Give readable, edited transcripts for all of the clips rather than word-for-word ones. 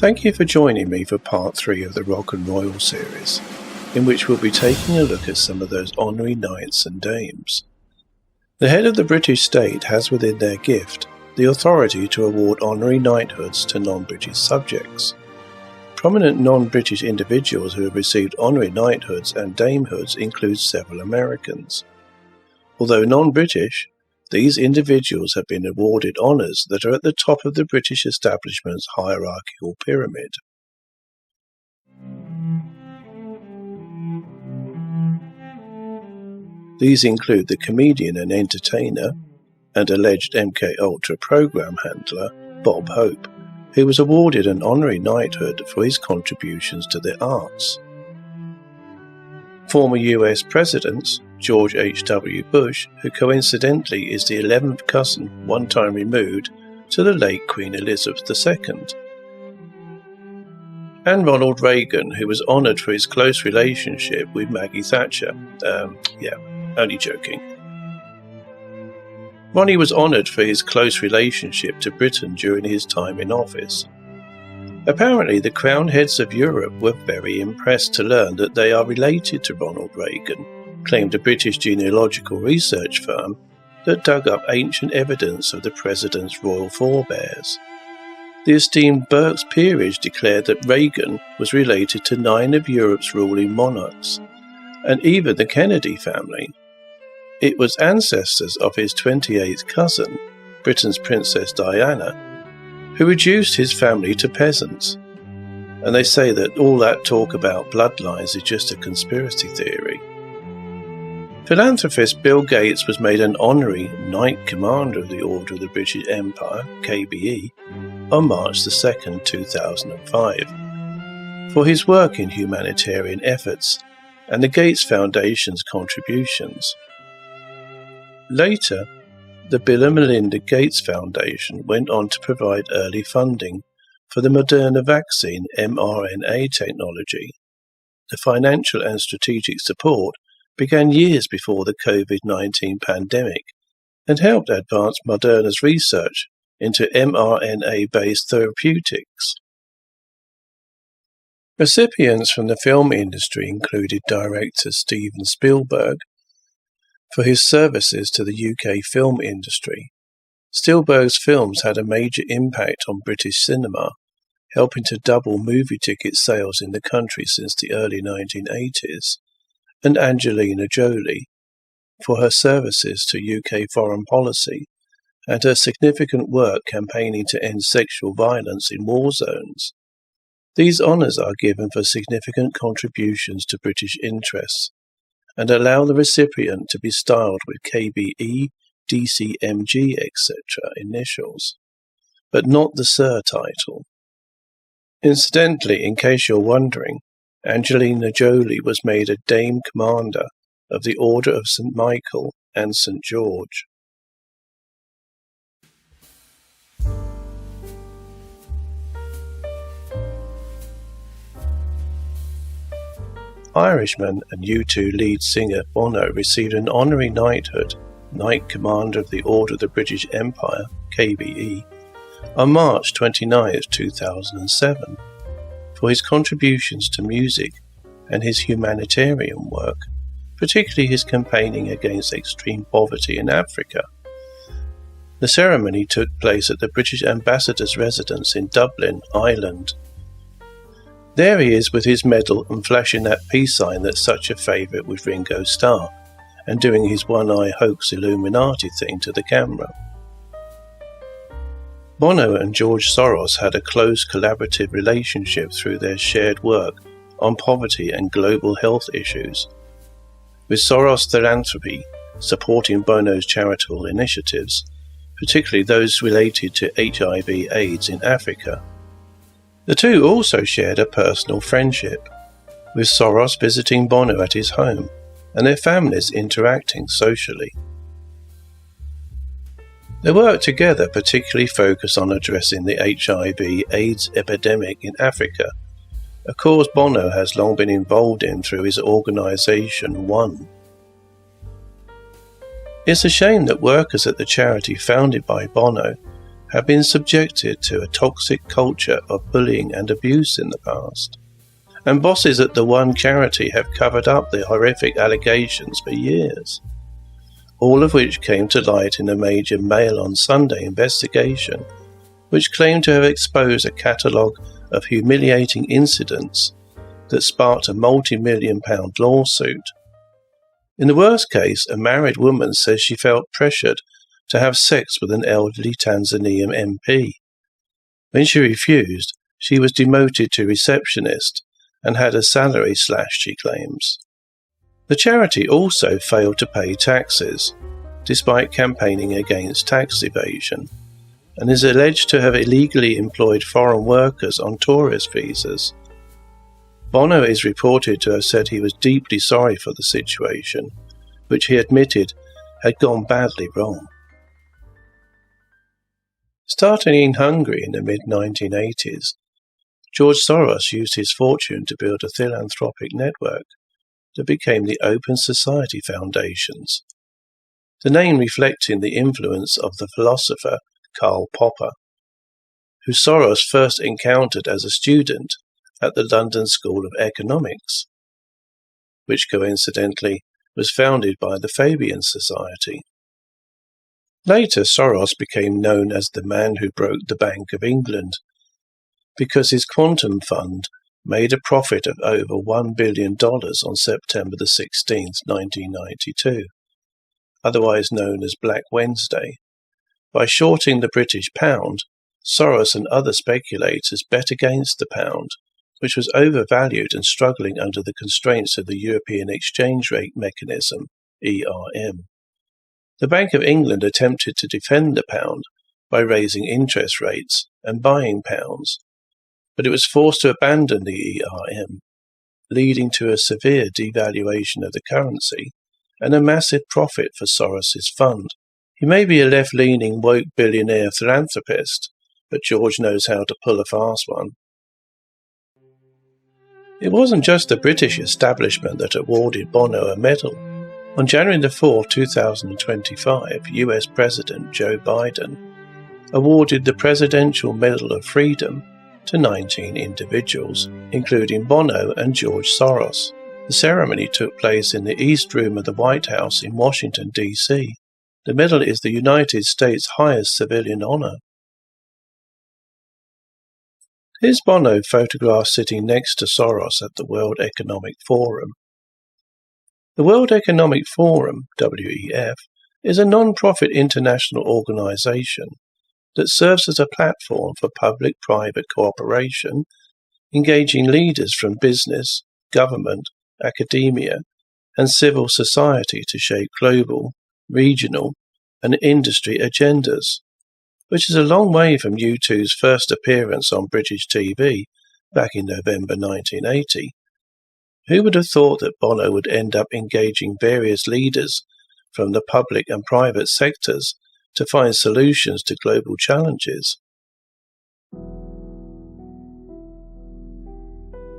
Thank you for joining me for part 3 of the Rock and Royal series, in which we'll be taking a look at some of those honorary knights and dames. The head of the British state has within their gift the authority to award honorary knighthoods to non-British subjects. Prominent non-British individuals who have received honorary knighthoods and damehoods include several Americans. Although non-British, these individuals have been awarded honours that are at the top of the British establishment's hierarchical pyramid. These include the comedian and entertainer and alleged MKUltra program handler Bob Hope, who was awarded an honorary knighthood for his contributions to the arts. Former US Presidents George H.W. Bush, who coincidentally is the 11th cousin, one time removed, to the late Queen Elizabeth II. And Ronald Reagan, who was honoured for his close relationship with Maggie Thatcher. Only joking. Ronnie was honoured for his close relationship to Britain during his time in office. Apparently, the crown heads of Europe were very impressed to learn that they are related to Ronald Reagan, claimed a British genealogical research firm that dug up ancient evidence of the president's royal forebears. The esteemed Burke's Peerage declared that Reagan was related to 9 of Europe's ruling monarchs, and even the Kennedy family. It was ancestors of his 28th cousin, Britain's Princess Diana, who reduced his family to peasants. And they say that all that talk about bloodlines is just a conspiracy theory. Philanthropist Bill Gates was made an honorary Knight Commander of the Order of the British Empire, KBE, on March 2, 2005, for his work in humanitarian efforts and the Gates Foundation's contributions. Later, the Bill and Melinda Gates Foundation went on to provide early funding for the Moderna vaccine mRNA technology. The financial and strategic support began years before the COVID-19 pandemic and helped advance Moderna's research into mRNA-based therapeutics. Recipients from the film industry included director Steven Spielberg. For his services to the UK film industry, Spielberg's films had a major impact on British cinema, helping to double movie ticket sales in the country since the early 1980s, and Angelina Jolie, for her services to UK foreign policy and her significant work campaigning to end sexual violence in war zones. These honours are given for significant contributions to British interests, and allow the recipient to be styled with KBE, DCMG, etc. initials, but not the Sir title. Incidentally, in case you're wondering, Angelina Jolie was made a Dame Commander of the Order of St. Michael and St. George. Irishman and U2 lead singer Bono received an honorary knighthood, Knight Commander of the Order of the British Empire, KBE, on March 29, 2007, for his contributions to music and his humanitarian work, particularly his campaigning against extreme poverty in Africa. The ceremony took place at the British Ambassador's residence in Dublin, Ireland. There he is with his medal and flashing that peace sign that's such a favourite with Ringo Starr, and doing his one-eye hoax Illuminati thing to the camera. Bono and George Soros had a close collaborative relationship through their shared work on poverty and global health issues, with Soros Philanthropy supporting Bono's charitable initiatives, particularly those related to HIV/AIDS in Africa. The two also shared a personal friendship, with Soros visiting Bono at his home and their families interacting socially. Their work together particularly focused on addressing the HIV/AIDS epidemic in Africa, a cause Bono has long been involved in through his organisation One. It's a shame that workers at the charity founded by Bono have been subjected to a toxic culture of bullying and abuse in the past, and bosses at the one charity have covered up the horrific allegations for years, all of which came to light in a major Mail on Sunday investigation, which claimed to have exposed a catalogue of humiliating incidents that sparked a multi-million-pound lawsuit. In the worst case, a married woman says she felt pressured to have sex with an elderly Tanzanian MP. When she refused, she was demoted to receptionist and had her salary slashed, she claims. The charity also failed to pay taxes, despite campaigning against tax evasion, and is alleged to have illegally employed foreign workers on tourist visas. Bono is reported to have said he was deeply sorry for the situation, which he admitted had gone badly wrong. Starting in Hungary in the mid-1980s, George Soros used his fortune to build a philanthropic network that became the Open Society Foundations, the name reflecting the influence of the philosopher Karl Popper, who Soros first encountered as a student at the London School of Economics, which coincidentally was founded by the Fabian Society. Later, Soros became known as the man who broke the Bank of England, because his quantum fund made a profit of over $1 billion on September 16, 1992, otherwise known as Black Wednesday. By shorting the British pound, Soros and other speculators bet against the pound, which was overvalued and struggling under the constraints of the European Exchange Rate Mechanism, ERM. The Bank of England attempted to defend the pound by raising interest rates and buying pounds, but it was forced to abandon the ERM, leading to a severe devaluation of the currency and a massive profit for Soros's fund. He may be a left-leaning woke billionaire philanthropist, but George knows how to pull a fast one. It wasn't just the British establishment that awarded Bono a medal. On January 4, 2025, US President Joe Biden awarded the Presidential Medal of Freedom to 19 individuals, including Bono and George Soros. The ceremony took place in the East Room of the White House in Washington, D.C. The medal is the United States' highest civilian honor. Here's Bono photographed sitting next to Soros at the World Economic Forum. The World Economic Forum, WEF, is a non-profit international organization that serves as a platform for public-private cooperation, engaging leaders from business, government, academia, and civil society to shape global, regional, and industry agendas, which is a long way from U2's first appearance on British TV back in November 1980. Who would have thought that Bono would end up engaging various leaders from the public and private sectors to find solutions to global challenges?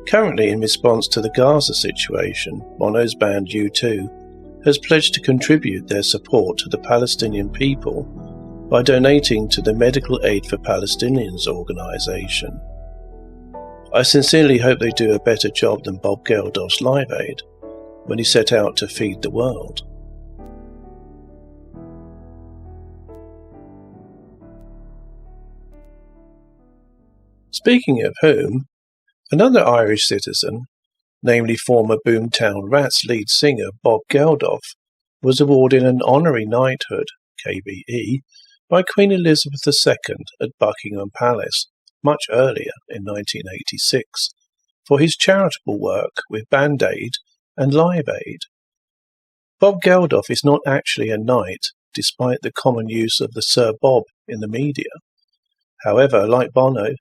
Currently, in response to the Gaza situation, Bono's band U2 has pledged to contribute their support to the Palestinian people by donating to the Medical Aid for Palestinians organization. I sincerely hope they do a better job than Bob Geldof's Live Aid when he set out to feed the world. Speaking of whom, another Irish citizen, namely former Boomtown Rats lead singer Bob Geldof, was awarded an honorary knighthood, KBE, by Queen Elizabeth II at Buckingham Palace much earlier in 1986 for his charitable work with Band Aid and Live Aid. Bob Geldof is not actually a knight, despite the common use of the Sir Bob in the media. However, like Bono,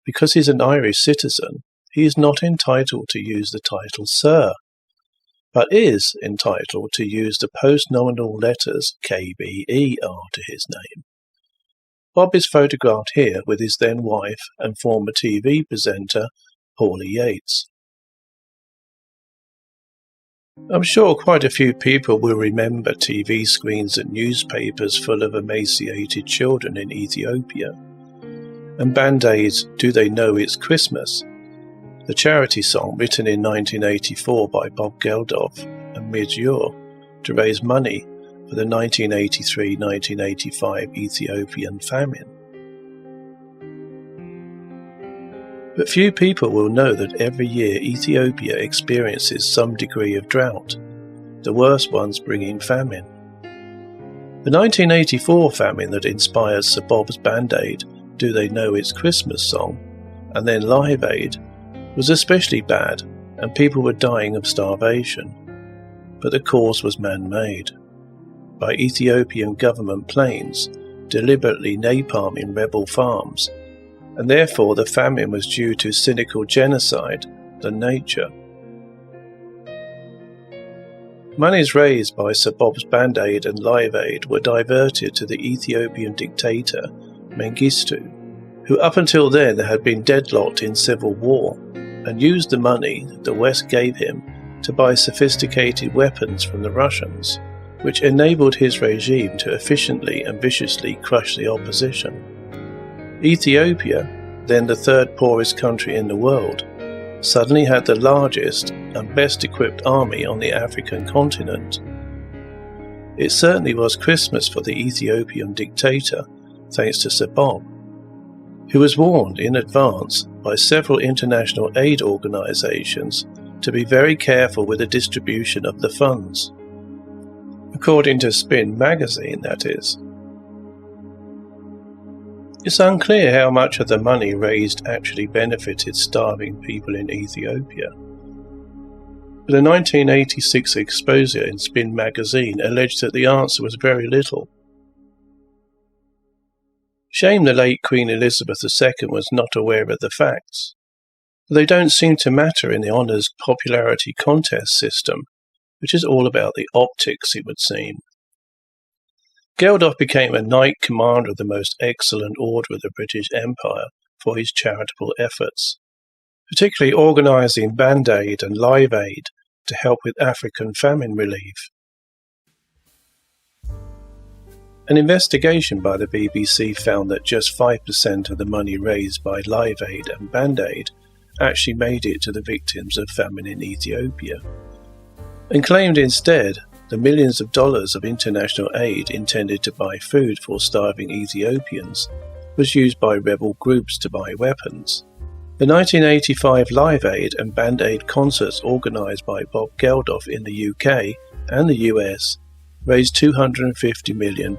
because he's an Irish citizen, he is not entitled to use the title Sir, but is entitled to use the post-nominal letters KBE after his name. Bob is photographed here with his then wife and former TV presenter, Paulie Yates. I'm sure quite a few people will remember TV screens and newspapers full of emaciated children in Ethiopia. And Band-Aid's Do They Know It's Christmas, the charity song written in 1984 by Bob Geldof and Midge Ure to raise money for the 1983-1985 Ethiopian famine. But few people will know that every year Ethiopia experiences some degree of drought, the worst ones bringing famine. The 1984 famine that inspired Sir Bob's Band-Aid, Do They Know It's Christmas song, and then Live Aid, was especially bad, and people were dying of starvation. But the cause was man-made, by Ethiopian government planes deliberately napalming rebel farms, and therefore the famine was due to cynical genocide than nature. Monies raised by Sir Bob's Band-Aid and Live Aid were diverted to the Ethiopian dictator Mengistu, who up until then had been deadlocked in civil war, and used the money that the West gave him to buy sophisticated weapons from the Russians, which enabled his regime to efficiently and viciously crush the opposition. Ethiopia, then the third poorest country in the world, suddenly had the largest and best equipped army on the African continent. It certainly was Christmas for the Ethiopian dictator, thanks to Sir Bob, who was warned in advance by several international aid organisations to be very careful with the distribution of the funds. According to Spin magazine, that is. It's unclear how much of the money raised actually benefited starving people in Ethiopia. But a 1986 exposure in Spin magazine alleged that the answer was very little. Shame the late Queen Elizabeth II was not aware of the facts. But they don't seem to matter in the honours popularity contest system, which is all about the optics, it would seem. Geldof became a Knight Commander of the Most Excellent Order of the British Empire for his charitable efforts, particularly organising Band-Aid and Live Aid to help with African famine relief. An investigation by the BBC found that just 5% of the money raised by Live Aid and Band-Aid actually made it to the victims of famine in Ethiopia, and claimed instead the millions of dollars of international aid intended to buy food for starving Ethiopians was used by rebel groups to buy weapons. The 1985 Live Aid and Band-Aid concerts organised by Bob Geldof in the UK and the US raised $250 million.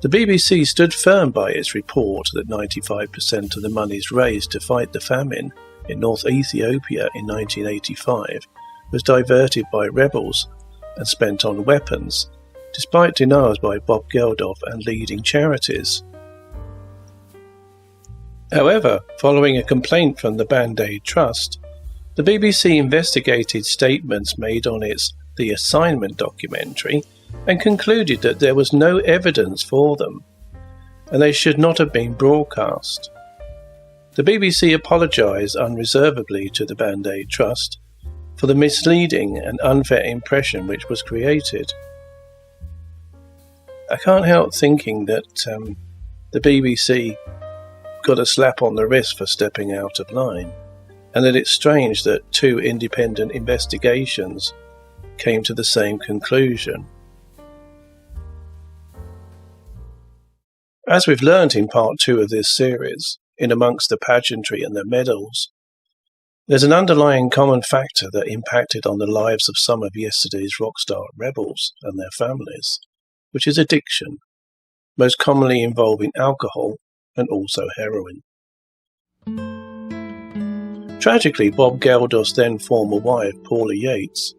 The BBC stood firm by its report that 95% of the monies raised to fight the famine in North Ethiopia in 1985 was diverted by rebels and spent on weapons, despite denials by Bob Geldof and leading charities. However, following a complaint from the Band-Aid Trust, the BBC investigated statements made on its The Assignment documentary and concluded that there was no evidence for them, and they should not have been broadcast. The BBC apologised unreservedly to the Band-Aid Trust for the misleading and unfair impression which was created. I can't help thinking that the BBC got a slap on the wrist for stepping out of line, and that it's strange that two independent investigations came to the same conclusion. As we've learnt in part 2 of this series, in amongst the pageantry and the medals, there's an underlying common factor that impacted on the lives of some of yesterday's rock star rebels and their families, which is addiction, most commonly involving alcohol and also heroin. Tragically, Bob Geldof's then former wife, Paula Yates,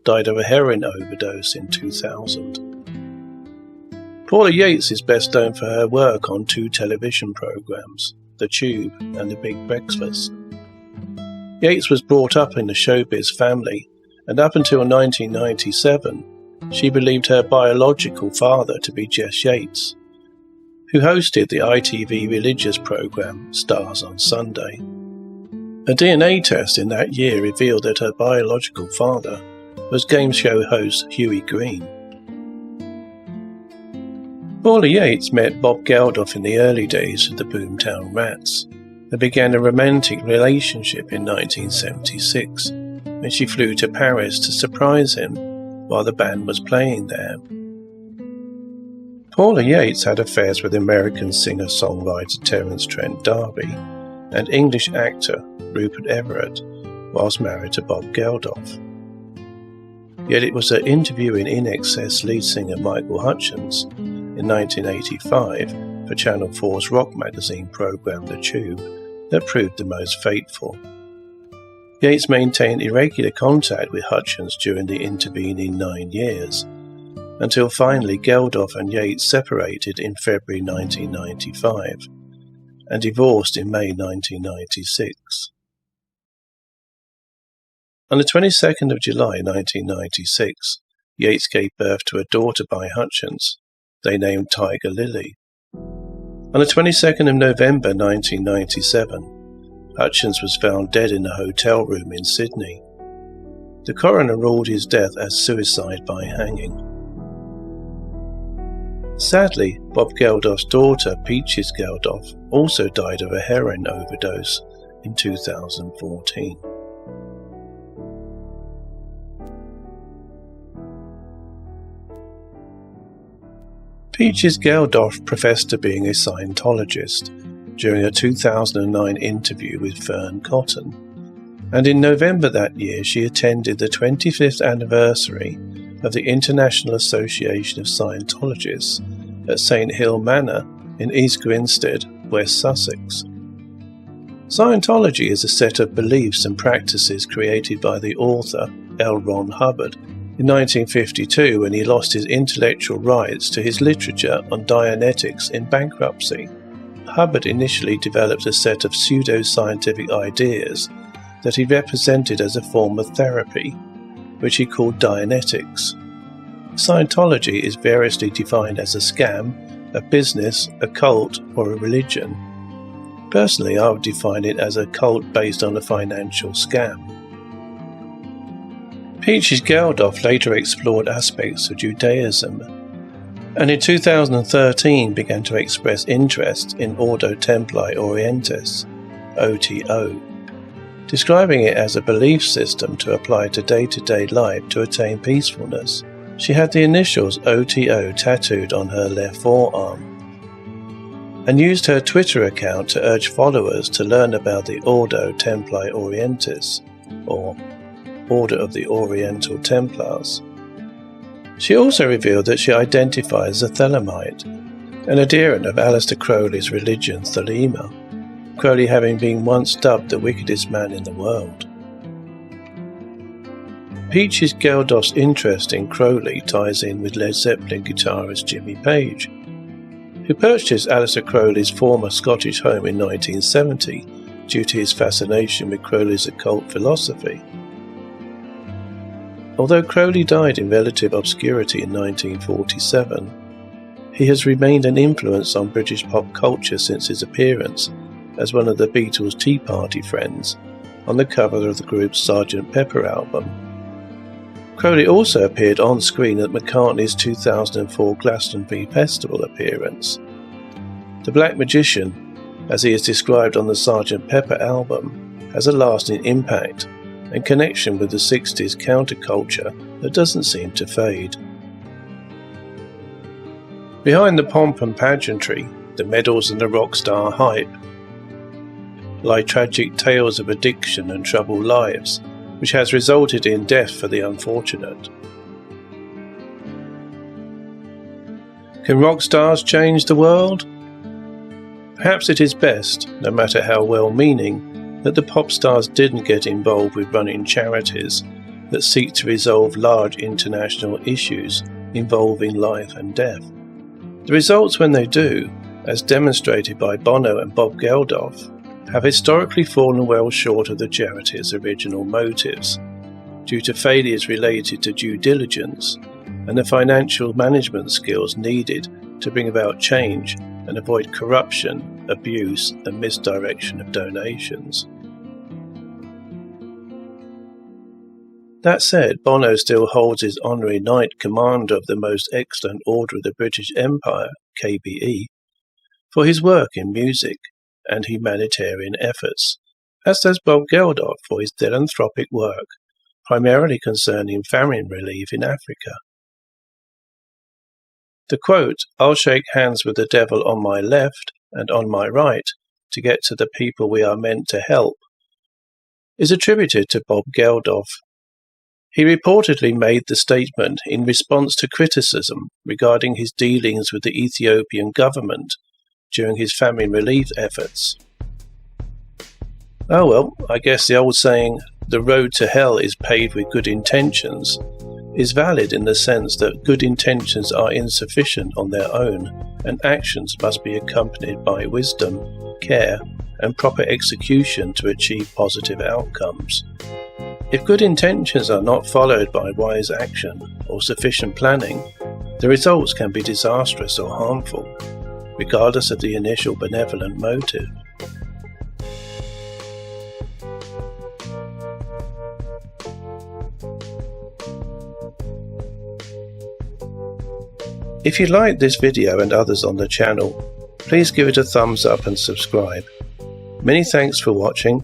died of a heroin overdose in 2000. Paula Yates is best known for her work on 2 television programs, The Tube and The Big Breakfast. Yates was brought up in the showbiz family, and up until 1997, she believed her biological father to be Jess Yates, who hosted the ITV religious program Stars on Sunday. A DNA test in that year revealed that her biological father was game show host Huey Green. Paula Yates met Bob Geldof in the early days of the Boomtown Rats and began a romantic relationship in 1976 when she flew to Paris to surprise him while the band was playing there. Paula Yates had affairs with American singer-songwriter Terence Trent D'Arby and English actor Rupert Everett whilst married to Bob Geldof. Yet it was her interview in INXS lead singer Michael Hutchence in 1985 for Channel 4's rock magazine programme The Tube that proved the most fateful. Yates maintained irregular contact with Hutchence during the intervening 9 years, until finally Geldof and Yates separated in February 1995 and divorced in May 1996. On the 22nd of July 1996, Yates gave birth to a daughter by Hutchence. They named Tiger Lily. On the 22nd of November 1997, Hutchence was found dead in a hotel room in Sydney. The coroner ruled his death as suicide by hanging. Sadly, Bob Geldof's daughter, Peaches Geldof, also died of a heroin overdose in 2014. Peaches Geldof professed to being a Scientologist during a 2009 interview with Fern Cotton, and in November that year she attended the 25th anniversary of the International Association of Scientologists at St Hill Manor in East Grinstead, West Sussex. Scientology is a set of beliefs and practices created by the author L. Ron Hubbard in 1952 when he lost his intellectual rights to his literature on Dianetics in bankruptcy. Hubbard initially developed a set of pseudo-scientific ideas that he represented as a form of therapy, which he called Dianetics. Scientology is variously defined as a scam, a business, a cult, or a religion. Personally, I would define it as a cult based on a financial scam. Peaches Geldof later explored aspects of Judaism, and in 2013 began to express interest in Ordo Templi Orientis, OTO, describing it as a belief system to apply to day-to-day life to attain peacefulness. She had the initials OTO tattooed on her left forearm, and used her Twitter account to urge followers to learn about the Ordo Templi Orientis, or Order of the Oriental Templars. She also revealed that she identifies as a Thelemite, an adherent of Aleister Crowley's religion Thelema, Crowley having been once dubbed the wickedest man in the world. Peaches Geldof's interest in Crowley ties in with Led Zeppelin guitarist Jimmy Page, who purchased Aleister Crowley's former Scottish home in 1970 due to his fascination with Crowley's occult philosophy. Although Crowley died in relative obscurity in 1947, he has remained an influence on British pop culture since his appearance as one of the Beatles' Tea Party friends on the cover of the group's Sgt. Pepper album. Crowley also appeared on screen at McCartney's 2004 Glastonbury Festival appearance. The Black Magician, as he is described on the Sgt. Pepper album, has a lasting impact and connection with the 60s counterculture that doesn't seem to fade. Behind the pomp and pageantry, the medals and the rock star hype, lie tragic tales of addiction and troubled lives, which has resulted in death for the unfortunate. Can rock stars change the world? Perhaps it is best, no matter how well-meaning, that the pop stars didn't get involved with running charities that seek to resolve large international issues involving life and death. The results when they do, as demonstrated by Bono and Bob Geldof, have historically fallen well short of the charity's original motives, due to failures related to due diligence and the financial management skills needed to bring about change and avoid corruption, abuse, and misdirection of donations. That said, Bono still holds his honorary Knight Commander of the Most Excellent Order of the British Empire, KBE, for his work in music and humanitarian efforts, as does Bob Geldof for his philanthropic work, primarily concerning famine relief in Africa. The quote, "I'll shake hands with the devil on my left and on my right to get to the people we are meant to help," is attributed to Bob Geldof. He reportedly made the statement in response to criticism regarding his dealings with the Ethiopian government during his famine relief efforts. Oh well, I guess the old saying, "the road to hell is paved with good intentions," is valid in the sense that good intentions are insufficient on their own, and actions must be accompanied by wisdom, care, and proper execution to achieve positive outcomes. If good intentions are not followed by wise action or sufficient planning, the results can be disastrous or harmful, regardless of the initial benevolent motive. If you liked this video and others on the channel, please give it a thumbs up and subscribe. Many thanks for watching,